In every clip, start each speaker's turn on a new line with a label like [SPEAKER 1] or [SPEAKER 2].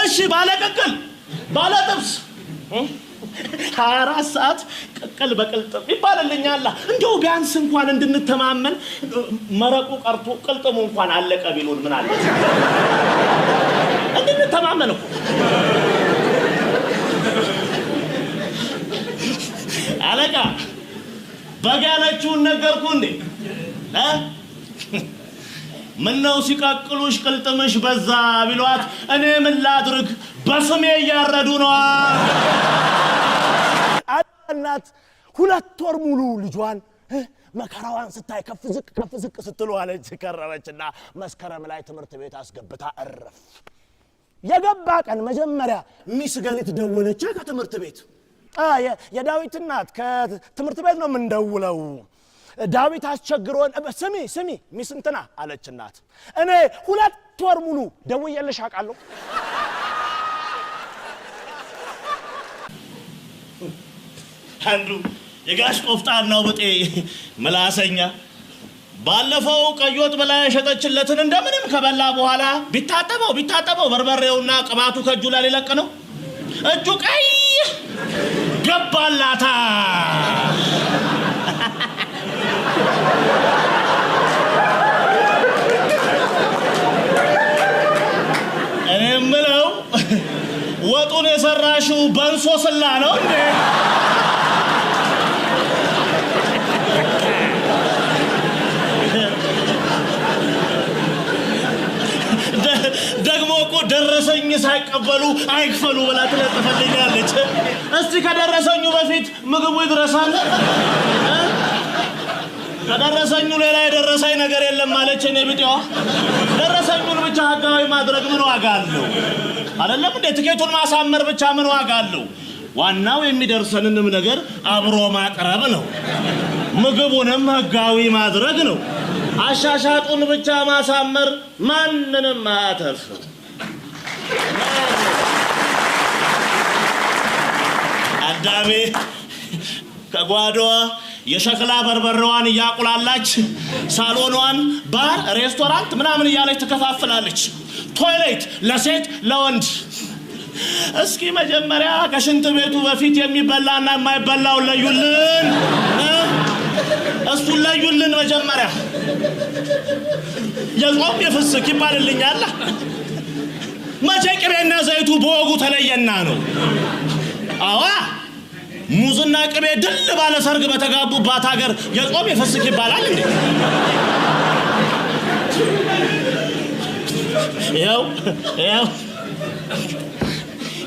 [SPEAKER 1] እሺ ባለቀቅል ባለጥብስ 24 ሰዓት ቅቅል በቅልጥም ይባልልኛል እንደው ቢያንስ እንኳን እንድንተማመን መረቁ ቀርቶ ቅልጥሙ እንኳን አለቀ ቢሉን ምን አለ እንድንተማመን እኮ አለቃ በጋለችውን ነገርኩ እንዴ ምነው ሲቀቅሉሽ ቅልጥምሽ በዛ ቢሏት እኔ ምን ላድርግ በስሜ ያረዱ ነው እናት 2 ወር ሙሉ ልጇን መከራዋን ስታይ ከፍ ዝቅ ስትሉ አለች ከረመችና መስከረም ላይ ትምህርት ቤት አስገብታ አረፍ የገባ ቀን መጀመሪያ ሚስ ገሊት ደወለች ከትምህርት ቤት የዳዊት እናት ከትምህርት ቤት ነው ምንደውለው ዳዊት አስቸግሮን ስሚ ሚስ እንትና አለች እናት እኔ 2 ወር ሙሉ ደውዬልሽ አቃለሁ አንዱ የጋሽ ቆፍጣናው ብጤ ምላሰኛ ባለፈው ቀዮት በላይ ሸጠችለትን እንደምንም ከበላ በኋላ ቢታጠበው በርበሬውና ቅባቱ ከጁ ላይ ሊለቅ ነው እጁ ቀይ ገባላታ እኔ ምለው ወጡን የሰራሽው በእንሶስላ ነው እንዴ ደግሞ እኮ ደረሰኝ ሳይቀበሉ አይክፈሉ ብላ ትለጥፈልኛለች እስቲ ከደረሰኙ በፊት ምግቡ ይድረሳል ከደረሰኙ ሌላ የደረሰኝ ነገር የለም ማለች እኔ ቢጤዋ ደረሰኙን ብቻ ህጋዊ ማድረግ ምን ዋጋ አለው አይደለም እንዴ ትኬቱን ማሳመር ብቻ ምን ዋጋ አለው ዋናው የሚደርሰንንም ነገር አብሮ ማቅረብ ነው ምግቡንም ህጋዊ ማድረግ ነው አሻሻጡን ብቻ ማሳመር ማንንም አያተርፍም አዳሜ ከጓዶዋ የሸክላ በርበሬዋን ያቁላላች ሳሎኗን ባር ሬስቶራንት ምናምን እያለች ተከፋፍላለች ቶይሌት ለሴት ለወንድ እስኪ መጀመሪያ ከሽንት ቤቱ በፊት የሚበላና የማይበላው ለዩልን እሱን ለዩልን መጀመሪያ የጾም የፍስክ ይባልልኛል መቼ ቅቤና ዘይቱ በወጉ ተለየና ነው አዋ ሙዝና ቅቤ ድል ባለ ሰርግ በተጋቡባት ሀገር የጾም የፍስክ ይባላል እንዴ ያው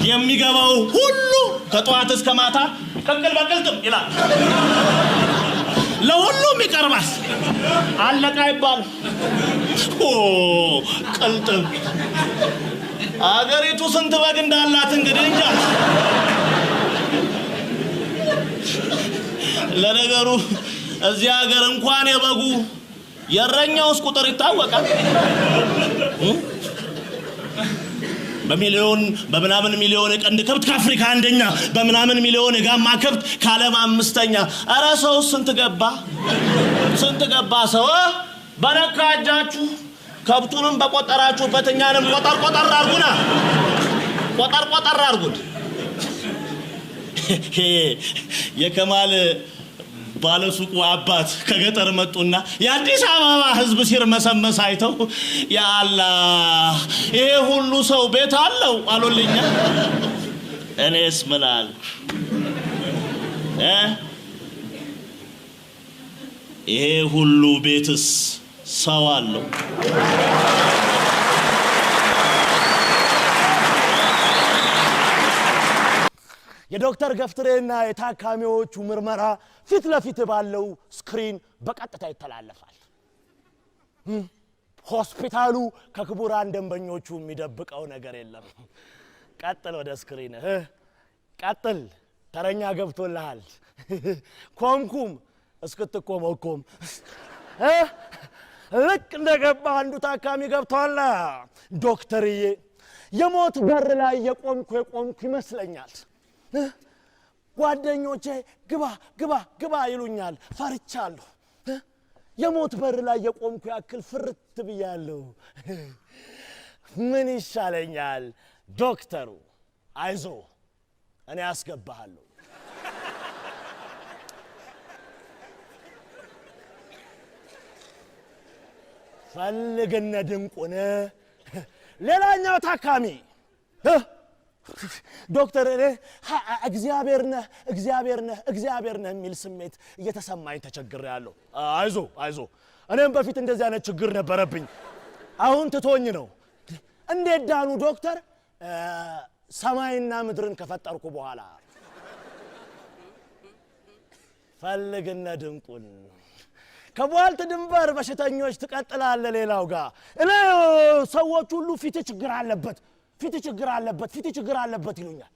[SPEAKER 1] የሚገባው ሁሉ ከጧት እስከ ማታ ቅቅል በቅልጥም ይላል ለሁሉም ይቀርባል አለቃ ይባል ቅልጥም አገሪቱ ስንት በግ እንዳላት እንግዲህ እንጃ ለነገሩ እዚህ ሀገር እንኳን የበጉ የረኛውስ ቁጥር ይታወቃል በሚሊዮን በምናምን ሚሊዮን የቀንድ ከብት ከአፍሪካ አንደኛ በምናምን ሚሊዮን የጋማ ከብት ከዓለም 5ኛ ኧረ ሰው ስንት ገባ ሰው በነካ እጃችሁ ከብቱንም በቆጠራችሁበት እኛንም ቆጠር አርጉን የከማል ባለሱቁ አባት ከገጠር መጡና የአዲስ አበባ ህዝብ ሲርመሰመስ አይተው ያ አላህ ይሄ ሁሉ ሰው ቤት አለው አሉልኛ እኔስ ምን አልኩ ይሄ ሁሉ ቤትስ ሰው አለው የዶክተር ገፍትሬና የታካሚዎቹ ምርመራ ፊት ለፊት ባለው ስክሪን በቀጥታ ይተላለፋል ሆስፒታሉ ከክቡራን ደንበኞቹ የሚደብቀው ነገር የለም ቀጥል ወደ ስክሪን ቀጥል ተረኛ ገብቶልሃል ኮምኩም እስክትቆመው ልክ እንደገባ አንዱ ታካሚ ገብቷል ዶክተርዬ የሞት በር ላይ የቆምኩ ይመስለኛል ጓደኞቼ ግባ ይሉኛል ፈርቻለሁ የሞት በር ላይ የቆምኩ ያክል ፍርት ብያለሁ ምን ይሻለኛል ዶክተሩ? አይዞ እኔ አስገባሃለሁ። ፈልግነ ድንቁን ሌላኛው ታካሚ ዶክተር እግዚአብሔር ነህ የሚል ስሜት እየተሰማኝ ተቸግሬያለሁ። አይዞ እኔም በፊት እንደዚህ አይነት ችግር ነበረብኝ። አሁን ትቶኝ ነው። እንዴት ዳኑ ዶክተር? ሰማይና ምድርን ከፈጠርኩ በኋላ። ፈልግነ ድንቁን ከቧልት ድንበር በሽተኞች ትቀጥላለ ሌላው ጋር ሰዎች ሁሉ ፊት ችግር አለበት ይሉኛል።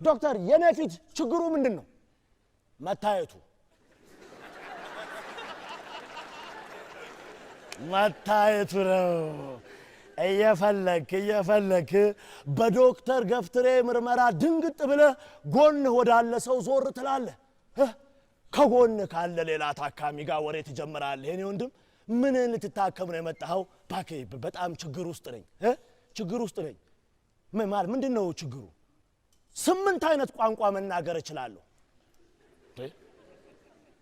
[SPEAKER 1] ዶክተር የኔ ፊት ችግሩ ምንድን ነው? መታየቱ ነው። እየፈለክ በዶክተር ገፍትሬ ምርመራ ድንግጥ ብለህ ጎን ወዳለ ሰው ዞር ትላለህ። ከጎን ካለ ሌላ ታካሚ ጋር ወሬ ትጀምራለህ። የኔ ወንድም ምን ልትታከም ነው የመጣኸው? እባክህ በጣም ችግር ውስጥ ነኝ። ምንድነው ችግሩ? 8 አይነት ቋንቋ መናገር እችላለሁ።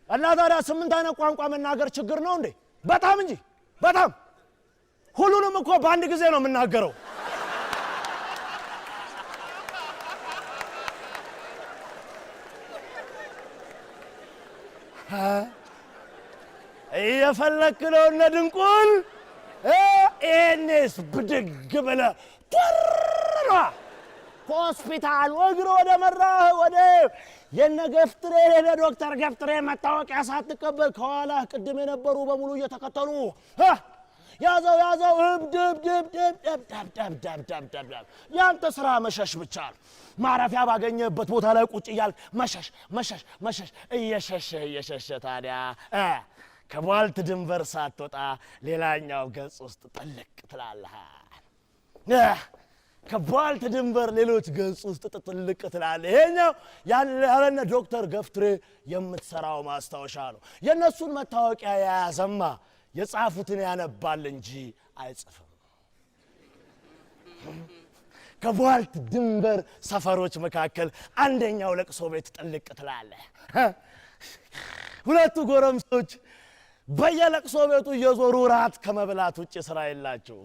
[SPEAKER 1] እና ታዲያ 8 አይነት ቋንቋ መናገር ችግር ነው እንዴ? በጣም እንጂ በጣም። ሁሉንም እኮ በአንድ ጊዜ ነው የምናገረው። እየፈለክ ነው እነ ድንቁን? ኤኔስ ብድግ ብለህ ተራ ሆስፒታል እግር ወደ መራህ ወደ የነ ገፍትሬ ዶክተር ገፍትሬ መታወቂያ ሳትቀበል ከኋላ ቅድም የነበሩ በሙሉ እየተከተሉ ያዘው ድብ ያንተ ስራ መሸሽ ብቻ ነው። ማረፊያ ባገኘበት ቦታ ላይ ቁጭ እያልክ መሸሽ እየሸሸ ታዲያ ከቧልት ድንበር ሳትወጣ ሌላኛው ገጽ ውስጥ ጥልቅ ትላለህ። ከቧልት ድንበር ሌሎች ገጽ ውስጥ ጥልቅ ትላለህ። ይሄኛው ያለነ ዶክተር ገፍትሬ የምትሰራው ማስታወሻ ነው። የነሱን መታወቂያ ያዘማ የጻፉትን ያነባል እንጂ አይጽፍም። ከቧልት ድንበር ሰፈሮች መካከል አንደኛው ለቅሶ ቤት ጥልቅ ትላለህ። ሁለቱ ጎረምሶች በየለቅሶ ቤቱ እየዞሩ ራት ከመብላት ውጭ ስራ የላቸው።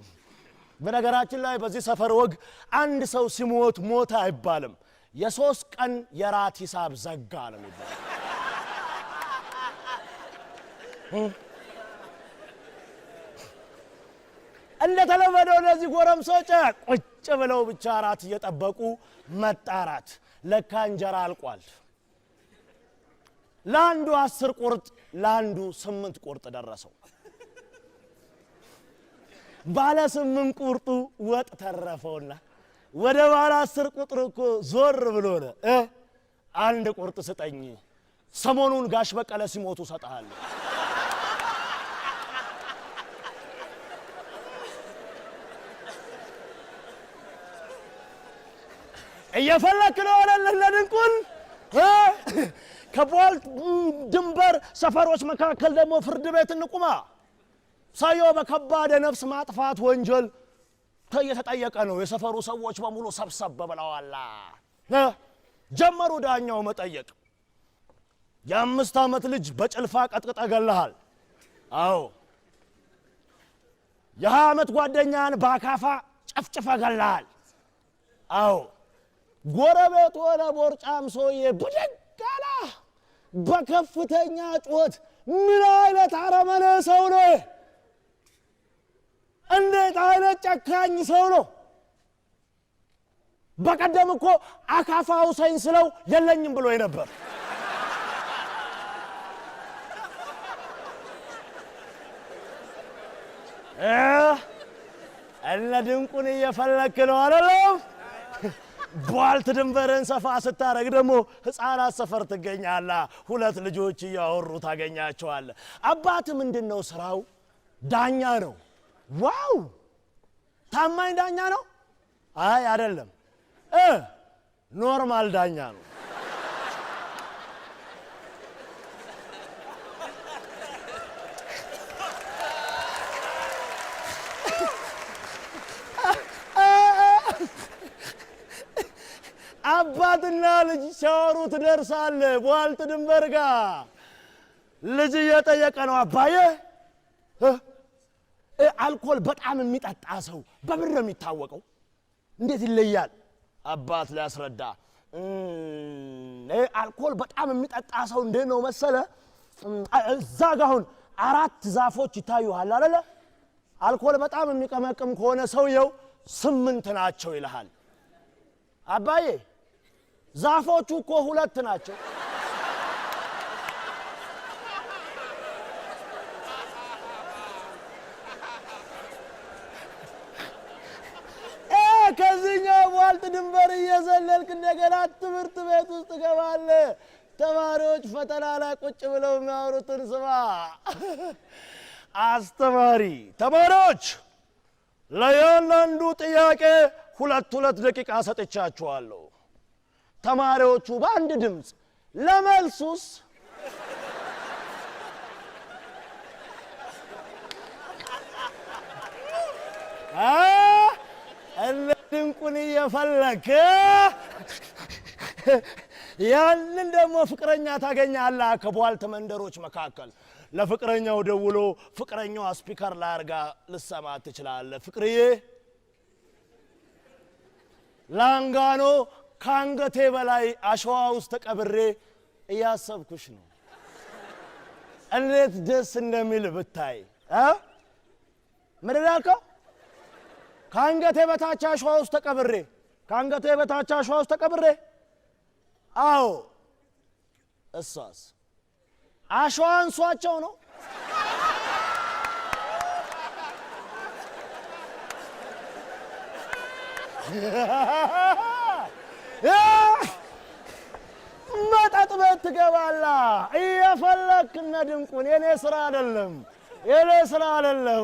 [SPEAKER 1] በነገራችን ላይ በዚህ ሰፈር ወግ አንድ ሰው ሲሞት ሞተ አይባልም። የ3 ቀን የራት ሂሳብ ዘጋ ነው የሚባለው። እንደተለመደው እነዚህ ጎረምሶች ቁጭ ብለው ብቻ ራት እየጠበቁ መጣራት። ለካ እንጀራ አልቋል። ለአንዱ 10 ቁርጥ ለአንዱ 8 ቁርጥ ደረሰው። ባለ 8 ቁርጡ ወጥ ተረፈውና ወደ ባለ 10 ቁጥር እኮ ዞር ብሎ ነው አንድ ቁርጥ ስጠኝ፣ ሰሞኑን ጋሽ በቀለ ሲሞቱ ሰጣለሁ። እየፈለክ ነው ለድንቁን? ከቧልት ድንበር ሰፈሮች መካከል ደግሞ ፍርድ ቤት እንቁማ። ሳየው በከባድ የነፍስ ማጥፋት ወንጀል እየተጠየቀ ነው። የሰፈሩ ሰዎች በሙሉ ሰብሰብ ብለዋል። ጀመሩ ዳኛው መጠየቅ። የ5 ዓመት ልጅ በጭልፋ ቀጥቅጠ ገለሃል። አዎ። የ20 ዓመት ጓደኛን በአካፋ ጨፍጭፈ ገለሃል። አዎ። ጎረቤት ሆነ ቦርጫም ሰውዬ ብድግ አለ በከፍተኛ ጩኸት። ምን አይነት አረመኔ ሰው ነው! እንዴት አይነት ጨካኝ ሰው ነው! በቀደም እኮ አካፋው ሳይንስለው የለኝም ብሎ ነበር። እነ ድንቁን እየፈለክ ነው አይደለም? ቧልት ድንበርን ሰፋ ስታረግ ደግሞ ህፃናት ሰፈር ትገኛለህ። 2 ልጆች እያወሩ ታገኛቸዋለህ። አባት ምንድነው ስራው? ዳኛ ነው። ዋው! ታማኝ ዳኛ ነው? አይ አይደለም፣ ኖርማል ዳኛ ነው። እናትና ልጅ ሲያወሩ ትደርሳለህ ቧልት ድንበር ጋር ልጅ እየጠየቀ ነው አባዬ አልኮል በጣም የሚጠጣ ሰው በምን ነው የሚታወቀው እንዴት ይለያል አባት ሊያስረዳ አልኮል በጣም የሚጠጣ ሰው እንዴት ነው መሰለ እዛ ጋር አሁን 4 ዛፎች ይታዩሃል አይደለ አልኮል በጣም የሚቀመቅም ከሆነ ሰውየው 8 ናቸው ይልሃል አባዬ ዛፎቹ እኮ 2 ናቸው ከዚህኛው ቧልት ድንበር እየዘለልክ እንደገና ትምህርት ቤት ውስጥ ገባለህ ተማሪዎች ፈተና ላይ ቁጭ ብለው የሚያወሩትን ስማ አስተማሪ ተማሪዎች ለያንዳንዱ ጥያቄ 2 ደቂቃ ሰጥቻችኋለሁ ተማሪዎቹ በአንድ ድምጽ ለመልሱስ ድንቁን እየፈለክ ያንን ደግሞ ፍቅረኛ ታገኛለህ ከቧልት መንደሮች መካከል ለፍቅረኛው ደውሎ ፍቅረኛው ስፒከር ላይ አርጋ ልሰማ ትችላለህ ፍቅርዬ ላንጋኖ ካንገቴ በላይ አሸዋ ውስጥ ተቀብሬ እያሰብኩሽ ነው እንዴት ደስ እንደሚል ብታይ ምንድን ያልከው ካንገቴ በታች አሸዋ ውስጥ ተቀብሬ ካንገቴ በታች አሸዋ ውስጥ ተቀብሬ አዎ እሷስ አሸዋ አንሷቸው ነው መጠጥ ቤት ትገባለህ እየፈለክ እነ ድንቁን የኔ ስራ አይደለም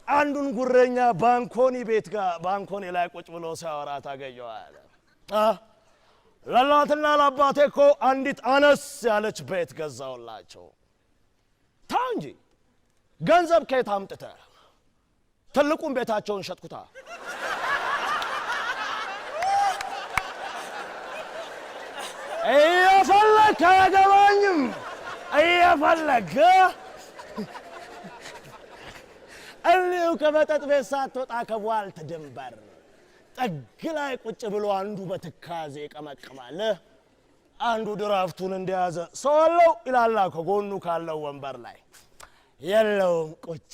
[SPEAKER 1] አንዱን ጉረኛ ባንኮኒ ቤት ጋር ባንኮኒ ላይ ቁጭ ብሎ ሲያወራ ታገኘዋለህ ለላትና ለአባቴ እኮ አንዲት አነስ ያለች ቤት ገዛውላቸው ተው እንጂ ገንዘብ ከየት አምጥተህ ትልቁን ቤታቸውን ሸጥኩታ እየፈለክ አያገባኝም እየፈለክ እሊሁ ከመጠጥ ቤት ሳትወጣ ከቧልት ድንበር ጥግ ላይ ቁጭ ብሎ አንዱ በትካዜ ይቀመቅማል አንዱ ድራፍቱን እንደያዘ ሰው አለው ይላል ከጎኑ ካለው ወንበር ላይ የለውም ቁጭ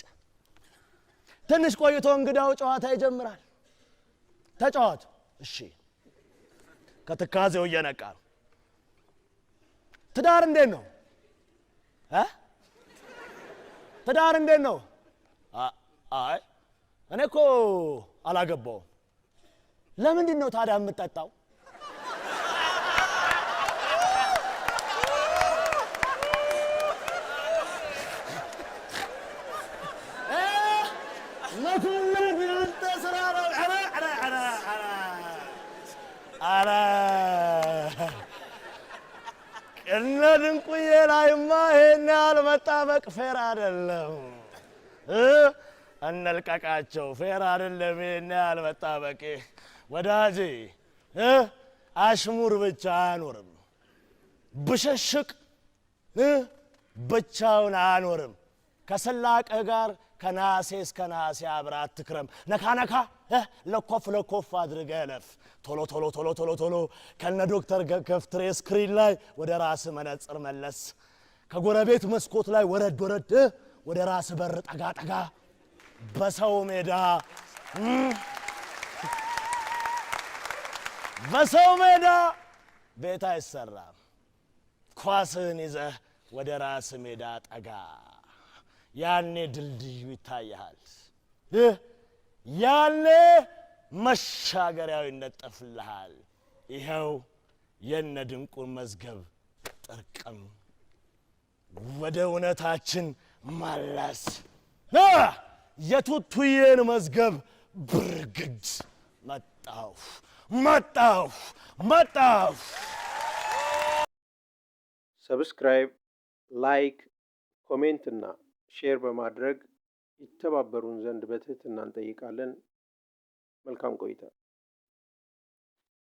[SPEAKER 1] ትንሽ ቆይቶ እንግዳው ጨዋታ ይጀምራል ተጫወት እሺ ከትካዜው እየነቃ ትዳር እንዴት ነው ትዳር እንዴት ነው አይ እኔ እኮ አላገባውም ለምንድን ነው ታዲያ የምትጠጣው ለኩልም ያንተ ስራ ነው አረ እነ ድንቁዬ ላይማ ይሄን ያህል መጣበቅ ፌር አይደለም እንልቀቃቸው ፌር አይደለም ይሄን ያህል መጣበቅ ወዳጄ አሽሙር ብቻ አያኖርም ብሽሽቅ ብቻውን አያኖርም ከስላቀ ጋር ከናሴ እስከ ናሴ አብራት ትክረም ነካ ነካ ለኮፍ አድርገህ ለፍ ቶሎ ከነ ዶክተር ገፍትሬ ስክሪን ላይ ወደ ራስ መነጽር መለስ ከጎረቤት መስኮት ላይ ወረድ ወደ ራስ በር ጠጋ በሰው ሜዳ ቤት አይሰራም ኳስህን ይዘህ ወደ ራስ ሜዳ ጠጋ ያኔ ድልድዩ ይታያል ያኔ መሻገሪያው ይነጠፍልሃል ይሄው የነ ድንቁን መዝገብ ጥርቅም ወደ እውነታችን ማላስ የቱቱዬን መዝገብ ብርግድ መጣሁ
[SPEAKER 2] ሰብስክራይብ ላይክ ኮሜንት እና ሼር በማድረግ ይተባበሩን ዘንድ በትህትና እንጠይቃለን መልካም ቆይታ